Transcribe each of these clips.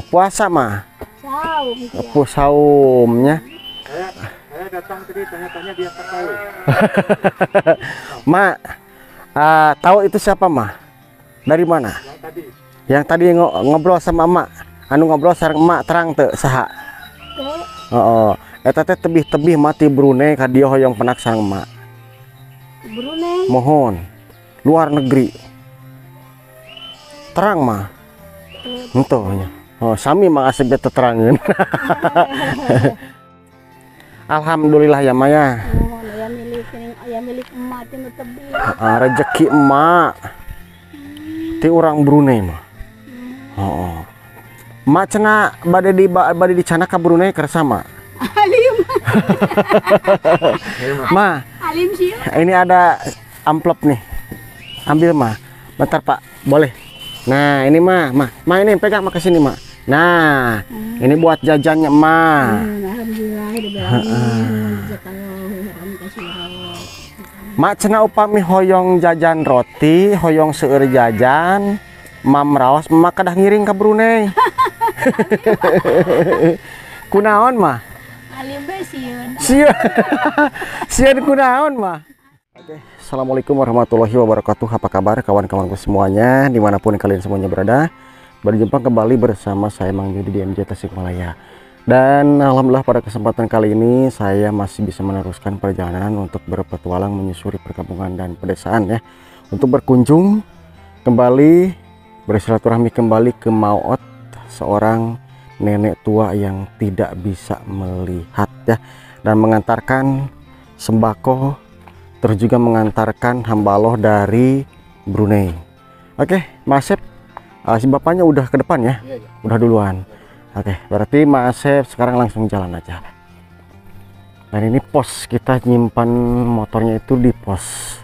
puasa mah. Saum. Saumnya. Saya datang tadi tanya-tanya dia tahu. Mak, tahu itu siapa mah? Dari mana? Yang tadi ngobrol sama emak. Anu ngobrol sareng emak terang teu saha? Heeh. Eta teh tebih-tebih mati Brunei ka dieu hoyong penak sareng emak. Brunei. Mohon. Luar negeri. Terang mah. Henteu nya. Oh, sami mah asep teh terangeun. Alhamdulillah ya Maya. Aya milik emak teh tebih. Rezeki emak. Ti urang Brunei mah. Heeh. Emak cenah bade di cana ka Brunei kersa mah. Alim. Ma, Alim sih. ini ada amplop nih. Ambil mah. Bentar Pak, boleh. Nah, ini mah, ini pegang mah ke sini mah. Nah, ini buat jajannya mah. Alhamdulillah. Mak cenah upami hoyong jajan roti, hoyong seueur jajan, mam raos mak kadah ngiring ke Brunei. Kunaon mah? Alim sieun. Sieun kunaon mah? Oke, assalamualaikum warahmatullahi wabarakatuh. Apa kabar kawan-kawanku semuanya, dimanapun kalian semuanya berada? Berjumpa kembali bersama saya Mang Yudi di MJ Tasikmalaya. Dan alhamdulillah pada kesempatan kali ini saya masih bisa meneruskan perjalanan untuk berpetualang menyusuri perkampungan dan pedesaan ya, untuk berkunjung kembali, bersilaturahmi kembali ke Maot, seorang nenek tua yang tidak bisa melihat ya, dan mengantarkan sembako, terus juga mengantarkan hambaloh dari Brunei. Oke, Mas Asep, si bapaknya udah ke depan ya, udah duluan. Oke, berarti Mas Asep sekarang langsung jalan aja. Dan ini pos, kita nyimpan motornya itu di pos.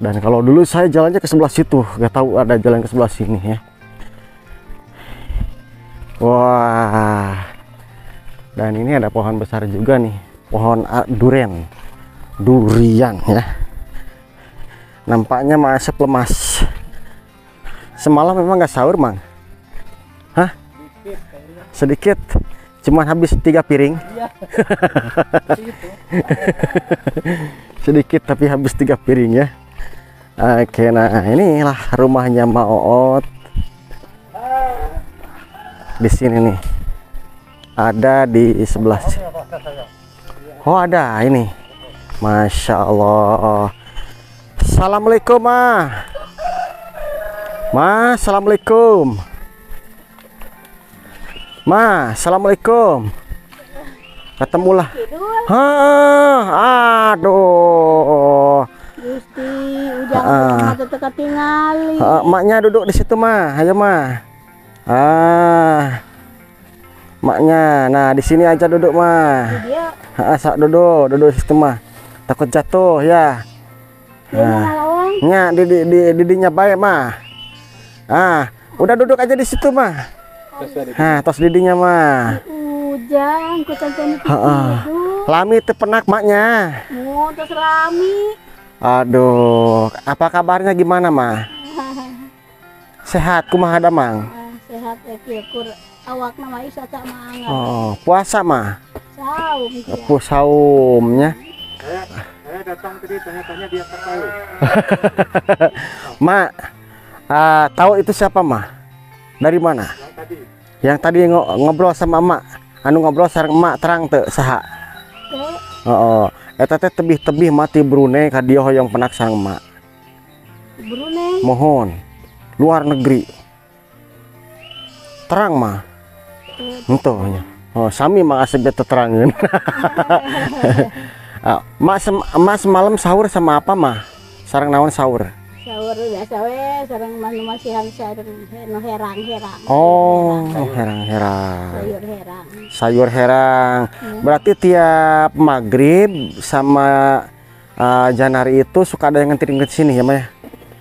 Dan kalau dulu saya jalannya ke sebelah situ, gak tahu ada jalan ke sebelah sini ya. Wah, dan ini ada pohon besar juga nih, pohon durian ya. Nampaknya Mas Asep lemas. Semalam memang nggak sahur Mang? Hah? Sedikit, cuman habis 3 piring. Sedikit tapi habis 3 piring ya. Oke, nah inilah rumahnya Maot. Di sini nih, ada di sebelah. Oh ada ini, Masya Allah. Assalamualaikum Ma, assalamualaikum. Ma, assalamualaikum. Ketemulah. Aduh. Gusti, ujang teka tingali. Maknya duduk di situ mah, ayo mah. Maknya, nah di sini aja duduk mah. Sak duduk di situ mah. Takut jatuh ya. Nya didinya baik mah. Udah duduk aja di situ mah. Tos didinya mah. Ujang, kucang-kucang itu. Lami teu penak maknya. Tos rami. Aduh, apa kabarnya gimana mah? Sehat kumaha da Mang? Sehat ya, kur awak nama Isa tak mangat. Oh, puasa mah. Saum. Saumnya. Saya datang tadi tanya-tanya dia tahu. Mak, tahu itu siapa mah? Dari mana? Yang tadi ngobrol sama emak. Anu ngobrol sareng emak terang teu saha? Heeh. Eta teh tebih-tebih mati Brunei ka dieu hoyong penak sareng emak. Brunei. Mohon. Luar negeri. Terang mah. Henteu nya. Oh, sami mah asep teh terangeun. Mak semalam sahur sama apa mah? Sareng naon sahur? Sahur biasa we, sareng masihan sareng herang. Oh, herang. Sayur herang. Sayur herang. Berarti tiap maghrib sama janari itu suka ada yang nganterin ke sini ya Maya?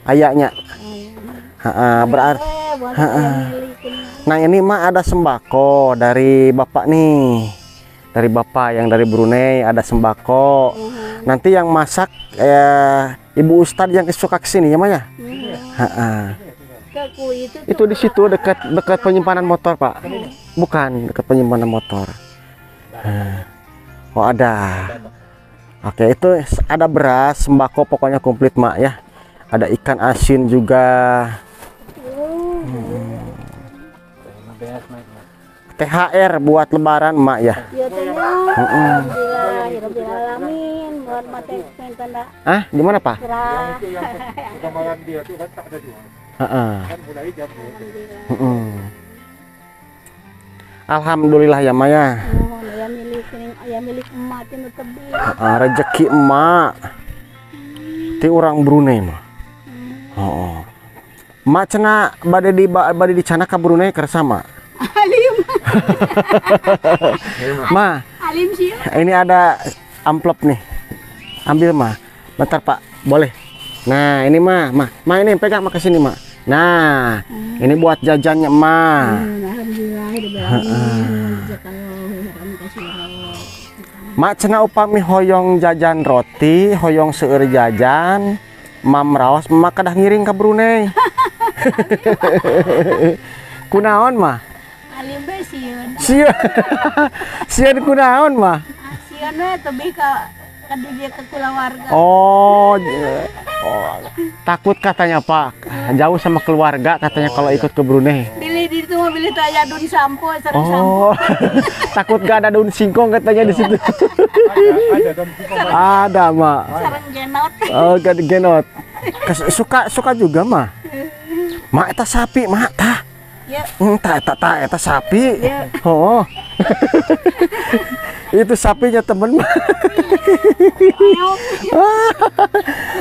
Ayaknya. Berarti. Nah ini mah ada sembako dari bapak nih. Dari bapak yang dari Brunei ada sembako. Nanti yang masak Ibu Ustadz yang suka kesini ya Maya? Itu Itu di situ dekat penyimpanan motor, Pak. Bukan, dekat penyimpanan motor. Oh, ada. Oke, itu ada beras, sembako, pokoknya komplit, Mak ya. Ada ikan asin juga. THR buat lebaran, Mak ya. Ya tanya. Alhamdulillahirobbilalamin. Buat mati tanda Ah, di mana, Pak? cerah. Udah malam dia tuh kan tak ada jual. Heeh. Kan mulai jam 2. Alhamdulillah ya, Mak ya. Mohon ayam milik emak itu tebing. Rezeki emak. Ti orang Brunei, Mak. Oh. Mak cenah bade di cana ka Brunei kersama. Alim. Ma, Alim sih. ini ada amplop nih. Ambil, Ma. Bentar, Pak. Boleh. Nah, ini Ma ini pegang Ma ke sini, Ma. Nah, ini buat jajannya, Ma. Ma cenah upami hoyong jajan roti, hoyong seueur jajan, mam raos, Ma kadah ngiring ke Brunei. Kunaon, Ma? Alim be sieun. Sieun kunaon, Ma? Sieun we tebih ka dia ke keluarga. Oh, takut katanya, Pak. Jauh sama keluarga katanya kalau ikut ke Brunei. Pilih di itu pilih tanya daun sampo, sareng sampo. Oh, takut gak ada daun singkong katanya di situ. Ada dan Ada, Ma. Sareng genot. Oh, gak genot. Suka juga, Ma. Ma, eta sapi, Ma. Tah. Ya. Eta sapi. Ya. Oh. Itu sapinya temen, Ma. Ayo.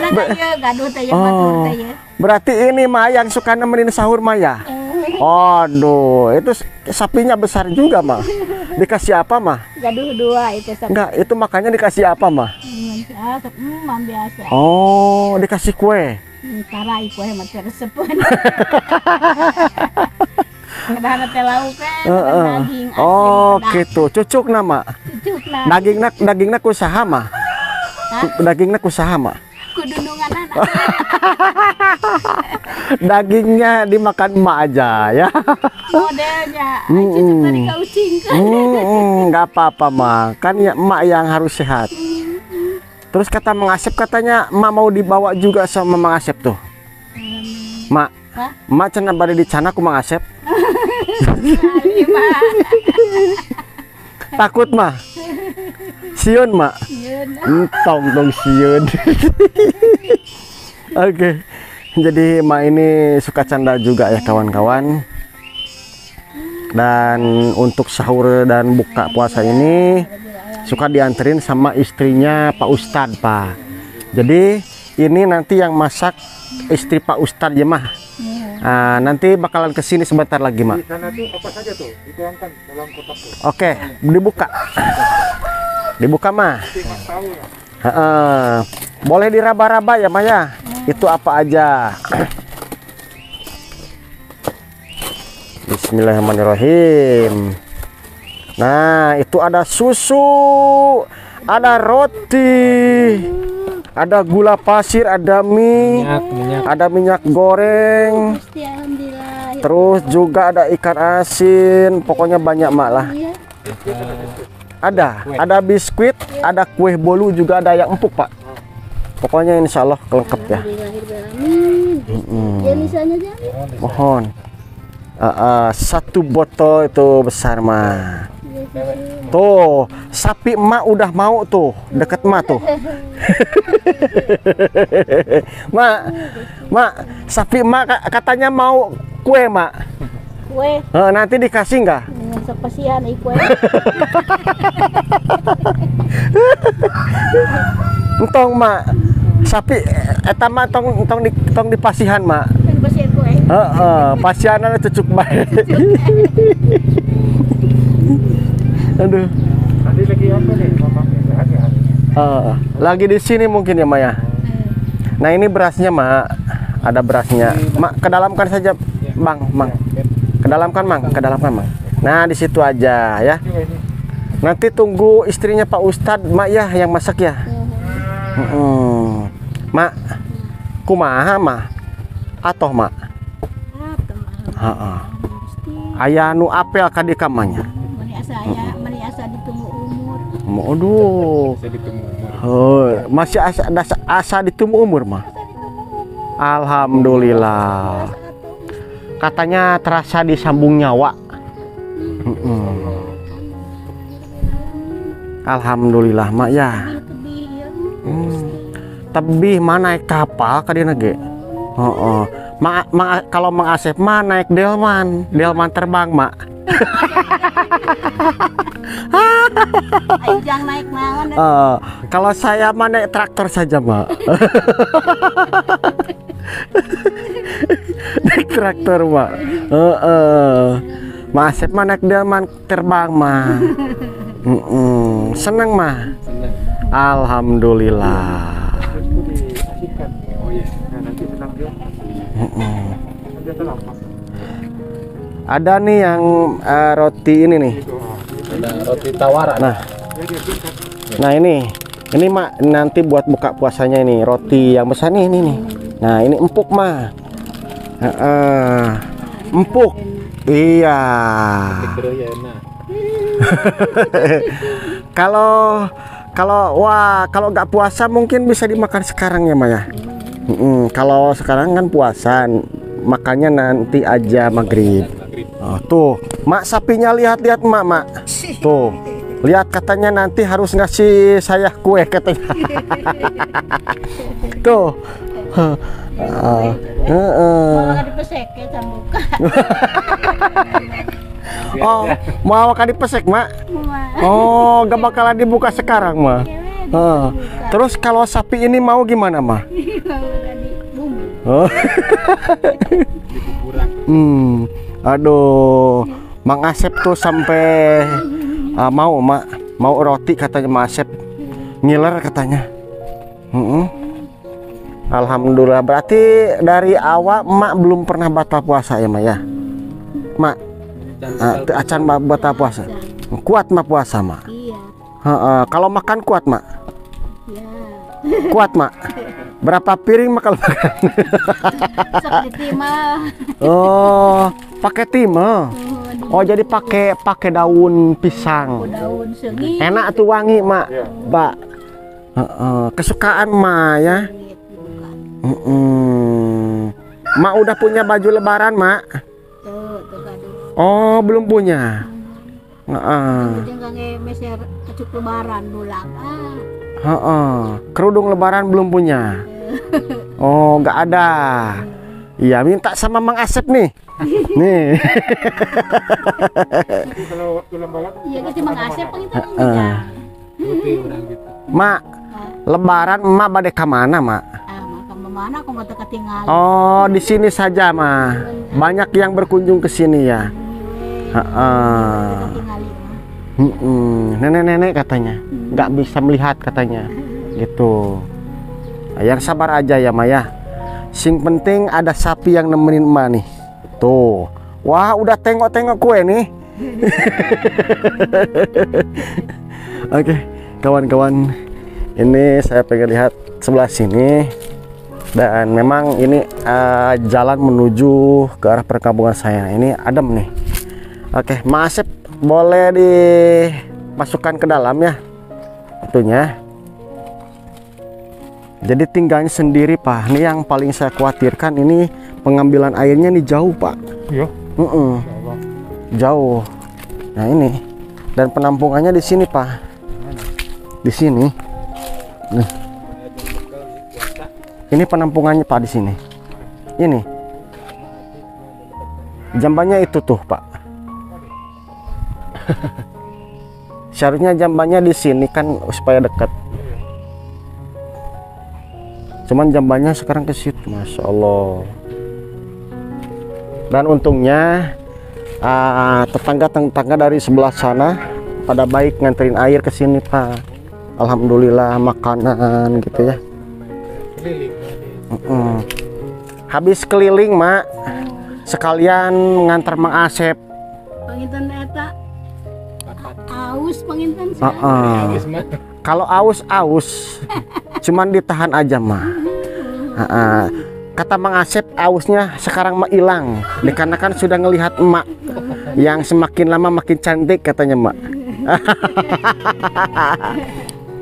Nah, ya gaduh teh ya batur teh ya. Berarti ini Ma yang suka nemenin sahur, Ma ya? Aduh, itu sapinya besar juga, Ma. Dikasih apa, Ma? Gaduh dua itu sama. Enggak, itu makanya dikasih apa, Ma? Biasa. Oh, dikasih kue. Tara iku mah teresepeun. Kadang teh lauk daging asli. Oh, gitu. Cucuk nama. Cucukna. Dagingna ku saha, Ma? Dagingna ku saha, Ma? Kudundungan anak. Dagingnya dimakan emak aja ya. Modelnya. Cucuk tadi kaucingkan. Nggak apa-apa, Ma. Kan ya emak yang harus sehat. Terus kata Mang Asep katanya emak mau dibawa juga sama Mang Asep tuh. Mak, Hah? emak cenah bade di cana ku Mang Asep. Lima. Takut, Ma. Sieun, Ma. Entong dong sieun. Oke. Jadi Ma ini suka canda juga ya, kawan-kawan. Dan untuk sahur dan buka puasa ini suka dianterin sama istrinya Pak Ustadz, Pak. Jadi ini nanti yang masak istri Pak Ustadz ya, Mah. Nanti bakalan kesini sebentar lagi, Mak. di sana tuh apa saja tuh dituangkan dalam kotak tuh. Oke, dibuka. Dibuka, Mah. Tinggal tahu ya. Boleh diraba-raba ya, Maya. Itu apa aja? Bismillahirrahmanirrahim. Nah, itu ada susu, ada roti, ada gula pasir, ada mie, ada minyak goreng, Gusti alhamdulillah. terus juga ada ikan asin. Pokoknya banyak, Mak lah. Ya. Ada biskuit, ada kue bolu juga, ada yang empuk, Pak. Pokoknya insya Allah lengkap ya. Alhamdulillahirobbilalamin. Ya misalnya jangan. Mohon. Satu botol itu besar, mah. Tuh, sapi emak udah mau tuh, deket emak tuh. Mak, sapi emak katanya mau kue, Mak. Kue. Nanti dikasih nggak? Sok pasihan kue. Entong, Mak. Sapi eta mah tong dipasihan, Mak. Kan pasihan kue. Pasihanana cucuk bae. Aduh. Nanti lagi apa nih mamanya? Sehat-sehat. Lagi di sini mungkin ya, Maya. Nah, ini berasnya, Mak. Ada berasnya. Mak, kedalamkan saja, Bang. Kedalamkan, Mang. Nah, di situ aja ya. Nanti tunggu istrinya Pak Ustadz, Mak ya, yang masak ya. Mak, kumaha, Mak? Atoh, Mak. Heeh. Aya nu apel ka di kamanya. Mani asa ditunggu umur. Aduh. Bisa ditemu umur. Oh, masih asa ditunggu umur mah. Alhamdulillah. Katanya terasa disambung nyawa. Alhamdulillah mak ya. Tebih mah naik kapal ka dina ge. Heeh. Kalau Mang Asep mah naik delman terbang mak. Jangan naik naon. Kalau saya mah naik traktor saja mak. Naik traktor mak. Mang Asep mah naik delman terbang mah. Seneng mah. Senang. Alhamdulillah. Diasihkan. Oh iya. Nah, nanti senang dia. Dia tenang, Pak. Ada nih yang roti ini nih. Itu, Ada roti tawaran. Nah ini mak nanti buat buka puasanya ini roti yang besar nih ini nih. Nah ini empuk mah. Empuk. Iya. Ya, enak. Kalau nggak puasa mungkin bisa dimakan sekarang ya Maya. Kalau sekarang kan puasa, makannya nanti aja maghrib. Oh, tuh, mak sapinya lihat mak. Tuh, lihat katanya nanti harus ngasih saya kue katanya. Tuh. Kalau dipesek ya buka. Oh, mau makan dipesek mak? Oh, gak bakalan dibuka sekarang mah. Terus kalau sapi ini mau gimana mah? Oh. Aduh, Mang Asep tuh sampai mau roti katanya Mang Asep, ngiler katanya. Alhamdulillah, berarti dari awal emak belum pernah batal puasa ya mak ya? Mak, acan batal puasa. Kuat mak puasa mak. Iya. Kalau makan kuat mak. Ya. Kuat mak. Berapa piring mak kalau makan? Sok ditimah. Oh, pakai timah. Oh jadi pakai daun pisang. Daun segi. Enak tuh wangi mak. Mbak. Kesukaan mak ya. Mak udah punya baju lebaran mak? Tuh kado. Oh belum punya. Jangan meser kecuk lebaran dulang. Kerudung lebaran belum punya. Oh nggak ada. Iya minta sama Mang Asep nih. Nih. Kalau waktu lembaran. Iya kita Mang Asep kita Roti udah gitu. Mak, lebaran emak bade ke mana mak? makan mana aku nggak ketinggalan. Oh di sini saja mah. Banyak yang berkunjung ke sini ya. Nenek-nenek katanya nggak bisa melihat katanya gitu. Yang sabar aja ya Maya. Sing penting ada sapi yang nemenin emak nih. Tuh. Wah udah tengok-tengok kue nih. Oke kawan-kawan, ini saya pengen lihat sebelah sini. Dan memang ini jalan menuju ke arah perkampungan saya. Ini adem nih. Oke, Mas Asep boleh dimasukkan ke dalam ya, itunya. Jadi tinggalnya sendiri Pak. Ini yang paling saya khawatirkan ini pengambilan airnya nih jauh Pak. Iya. Jauh. Nah ini dan penampungannya di sini Pak. Di sini. Nih. Ini penampungannya Pak di sini. Ini. Jambannya itu tuh Pak. Seharusnya jambannya di sini kan supaya dekat. Cuman jambannya sekarang ke situ, Masya Allah. Dan untungnya tetangga-tetangga dari sebelah sana pada baik nganterin air ke sini Pak. Alhamdulillah makanan gitu ya. Habis keliling mak, sekalian ngantar Mang Asep. Panginten eta aus panginten. Kalau aus cuman ditahan aja mah. kata Mang Asep ausnya sekarang mah hilang dikarenakan sudah ngelihat emak yang semakin lama makin cantik katanya mak.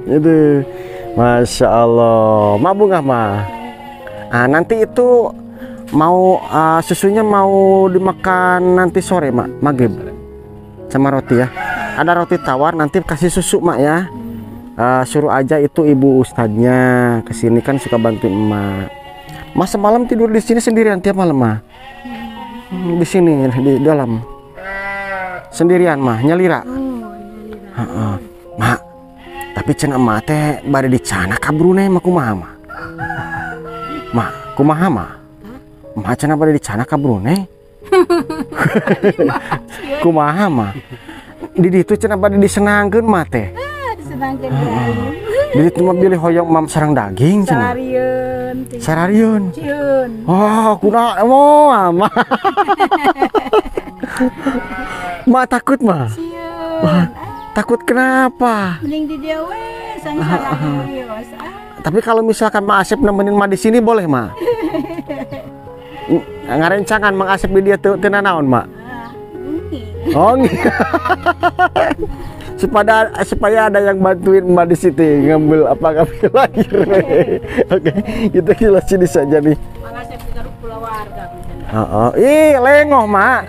Itu Masya Allah mak bunga mah. Nanti itu mau susunya mau dimakan nanti sore mak, maghrib sama roti ya. Ada roti tawar nanti kasih susu mak ya. Suruh aja itu ibu ustadznya kesini kan suka bantuin emak. Mas semalam tidur di sini sendirian tiap malam mah. Di sini di dalam sendirian mah nyalira. Mak, tapi cenah emak teh bade di cana ka Brunei mah kumaha mah? Mak, kumaha mah? Mak cenah bade di cana ka Brunei. Kumaha mah? Di ditu cenah bade disenangkeun mah teh. Disenangkeun. Di ditu mah bilih hoyong mam sareng daging cenah. Sarariun. Ciun. Oh, kunaon moal mah. Mak takut mah. Ciun. Takut kenapa? Mending di dia we, sana Tapi kalau misalkan Mang Asep nemenin mah di sini boleh mah. Ngarencangan Mang Asep di dia teu naon mah. Oh, supaya ada yang bantuin Mbak di situ ngambil ngambil lahir. Oke, kita jelasin saja nih. Mang Asep di pulau warga. Ih, lengoh mak.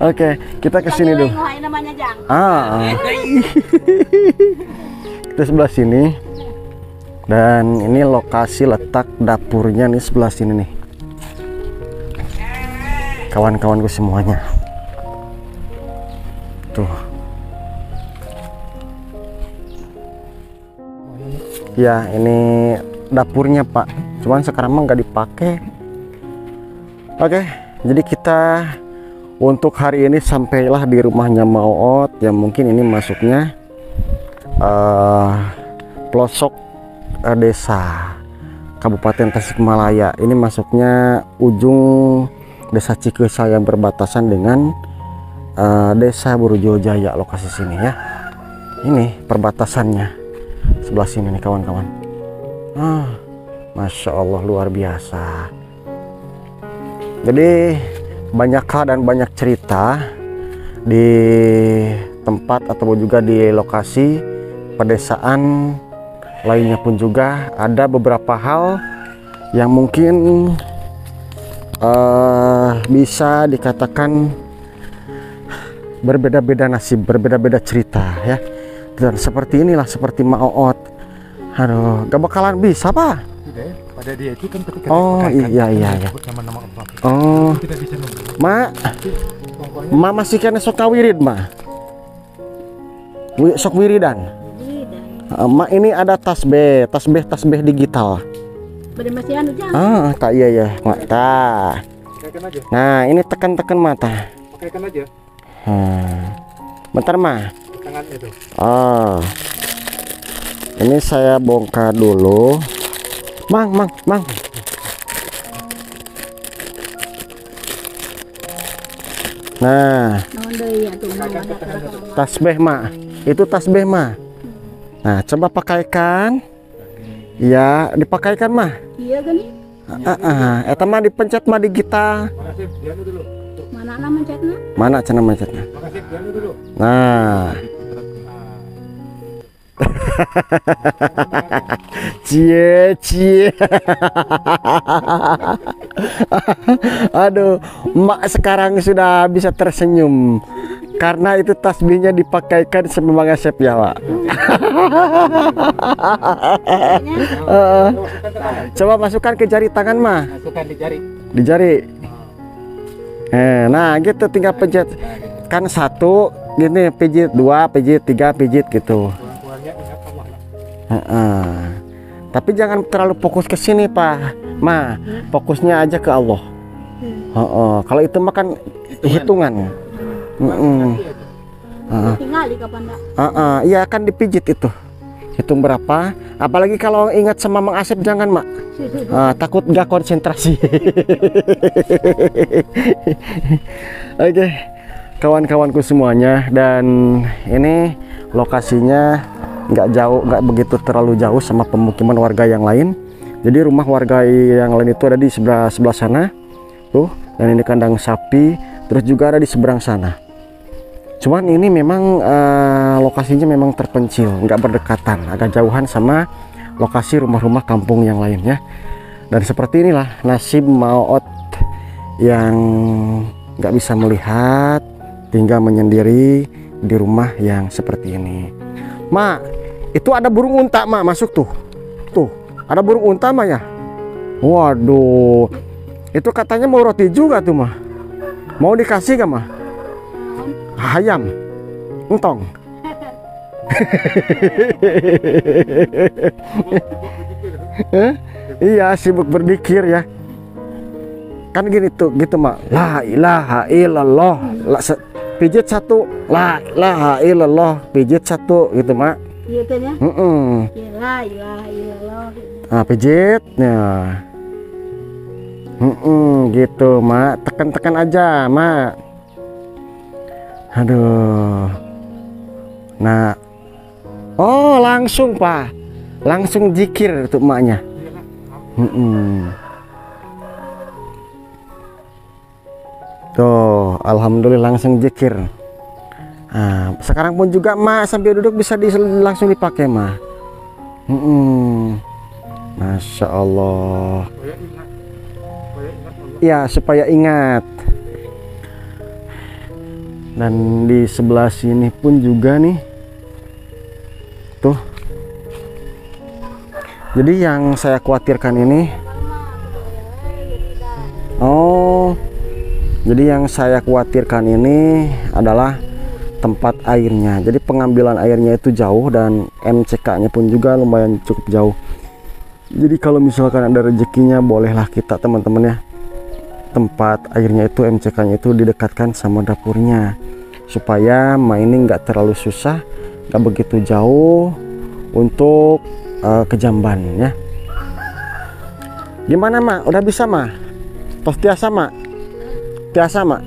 Oke, kita kesini dulu. Kita sebelah sini. Dan ini lokasi letak dapurnya nih sebelah sini nih. Kawan-kawanku semuanya. Tuh. Ya, ini dapurnya Pak. Cuman sekarang mah nggak dipakai. Oke, jadi kita untuk hari ini sampailah di rumahnya Maot. Yang mungkin ini masuknya pelosok desa Kabupaten Tasikmalaya. Ini masuknya ujung desa Cikesa yang berbatasan dengan desa Burjo Jaya lokasi sini ya. Ini perbatasannya sebelah sini nih kawan-kawan. Masya Allah luar biasa. Jadi banyak hal dan banyak cerita di tempat atau juga di lokasi pedesaan lainnya pun juga ada beberapa hal yang mungkin bisa dikatakan berbeda-beda nasib, berbeda-beda cerita ya. Dan seperti inilah seperti Maot. Aduh, gak bakalan bisa Pak. Tidak ya, pada dia itu kan ketika iya. nama-nama apa. Oh, Tidak bisa nunggu. Ma masih kena sok kawirid Ma. Sok wiridan. Ma ini ada tasbih digital. Bade masih anu jangan. Tak iya ya, Mak. Tah. Pakaikan aja. Nah, ini tekan-tekan mata. Pakaikan aja. Bentar mah. Tangannya tuh. Ini saya bongkar dulu. Mang. Nah, tasbih mah. Itu tasbih mah. Nah, coba pakaikan. Ya, dipakaikan mah. Iya gini. Eta mah dipencet mah digital. Makasih, dianu dulu. Mana mencetna? Mana cenah mencetnya? Makasih, dianu dulu. Nah. Cie. Aduh, Mak sekarang sudah bisa tersenyum karena itu tasbihnya dipakaikan sama Mang Asep ya, Pak. Coba masukkan ke jari tangan mah. Masukkan di jari. Di jari. Nah, gitu tinggal pencet. Kan satu gini pijit, dua pijit, tiga pijit gitu. Tapi jangan terlalu fokus ke sini Pak. Fokusnya aja ke Allah. Kalau itu mah kan hitungan. Tinggali kapan dah? Iya kan dipijit itu. Hitung berapa? Apalagi kalau ingat sama Mang Asep jangan Mak. Takut nggak konsentrasi. Oke, kawan-kawanku semuanya, dan ini lokasinya nggak jauh, nggak begitu terlalu jauh sama pemukiman warga yang lain. Jadi rumah warga yang lain itu ada di sebelah sana tuh, dan ini kandang sapi, terus juga ada di seberang sana. Cuman ini memang lokasinya memang terpencil, nggak berdekatan, agak jauhan sama lokasi rumah-rumah kampung yang lainnya. Dan seperti inilah nasib Maot yang nggak bisa melihat, tinggal menyendiri di rumah yang seperti ini. Ma, itu ada burung unta ma masuk tuh. Tuh, ada burung unta ma ya. Waduh, itu katanya mau roti juga tuh ma. Mau dikasih gak ma? Ayam, entong. Iya, sibuk berzikir ya. Kan gini tuh, gitu mak. La ilaha illallah. Pijit satu. La ilaha illallah. Pijit satu, gitu mak. Iya kan ya? La ilaha illallah. Nah, pijitnya. Gitu mak. Tekan-tekan aja mak. Aduh. Nah. Oh, langsung pak. Langsung zikir tuh maknya. Tuh, alhamdulillah langsung zikir. Nah, sekarang pun juga mak sambil duduk bisa langsung dipakai mak. Masya Allah. Ya, supaya ingat. Dan di sebelah sini pun juga nih. Tuh. Jadi yang saya khawatirkan ini, jadi yang saya khawatirkan ini adalah tempat airnya. Jadi pengambilan airnya itu jauh dan MCK-nya pun juga lumayan cukup jauh. Jadi kalau misalkan ada rezekinya, bolehlah kita teman-teman ya, tempat airnya itu MCK-nya itu didekatkan sama dapurnya, supaya ini nggak terlalu susah, nggak begitu jauh untuk ke Jamban ya. Gimana mak? Udah bisa mak? Tos tiasa mak? Tiasa mak?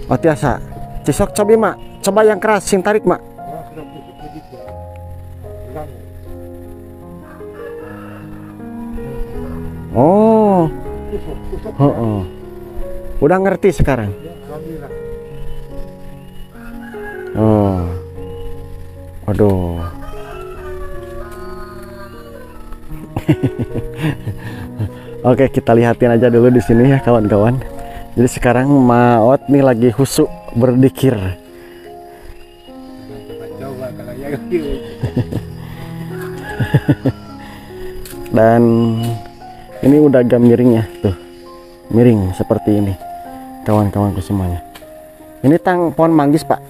Oh tiasa. Cisok coba mak. Coba yang keras, sing tarik mak. Oh. Udah ngerti sekarang? Oh. Waduh. Oke, kita lihatin aja dulu di sini ya kawan-kawan. Jadi sekarang Maot nih lagi khusyuk berzikir. Dan ini udah agak miring ya tuh, miring seperti ini kawan-kawanku semuanya. Ini pohon manggis pak.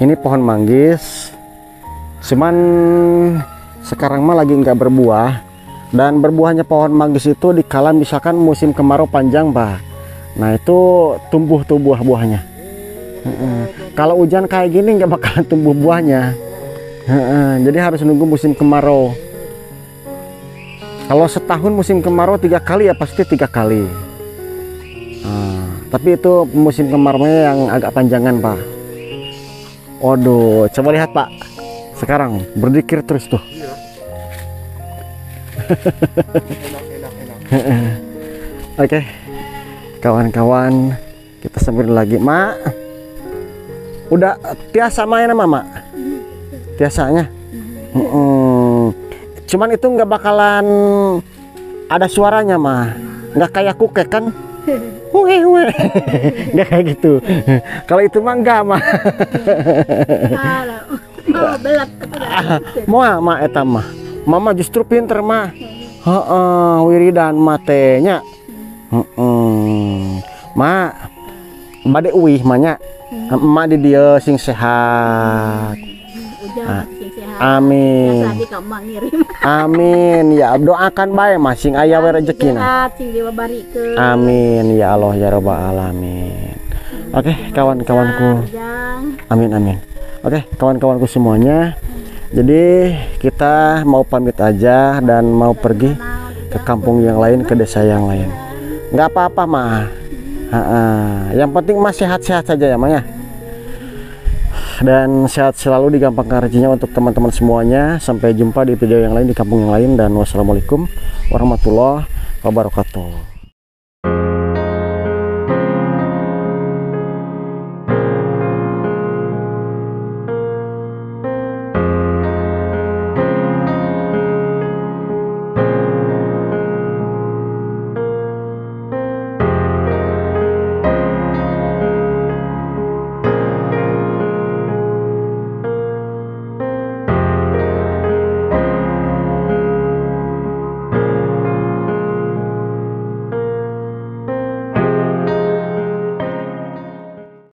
Ini pohon manggis, cuman sekarang mah lagi nggak berbuah. Dan berbuahnya pohon manggis itu dikala misalkan musim kemarau panjang pak. Nah itu tumbuh tuh buah-buahnya. Kalau hujan kayak gini nggak bakalan tumbuh buahnya. Jadi harus nunggu musim kemarau. Kalau setahun musim kemarau 3 kali ya pasti 3 kali. Tapi itu musim kemaraunya yang agak panjangan pak. Waduh, coba lihat pak. Sekarang berzikir terus tuh. Oke, kawan-kawan, kita sambil lagi mak. Udah biasa main sama mak? Biasanya. Cuman itu nggak bakalan ada suaranya mah, nggak kayak kukek kan? Nggak kayak gitu. Kalau itu mah enggak mah. Mau mah eta mah. Mama justru pinter mah. Wiridan matenya. Ma bade uih manya. Emak di dia sing sehat. Amin. Amin ya, doakan bae masing aya we rezekina. Amin ya Allah ya rabbal alamin. Oke, kawan-kawanku. Amin amin. Oke, kawan-kawanku semuanya. Jadi kita mau pamit aja dan mau pergi ke kampung yang lain, ke desa yang lain. Nggak apa-apa mah. Yang penting masih sehat-sehat saja ya Maya. Dan sehat selalu, digampangkan rezekinya untuk teman-teman semuanya. Sampai jumpa di video yang lain, di kampung yang lain, dan wassalamualaikum warahmatullahi wabarakatuh.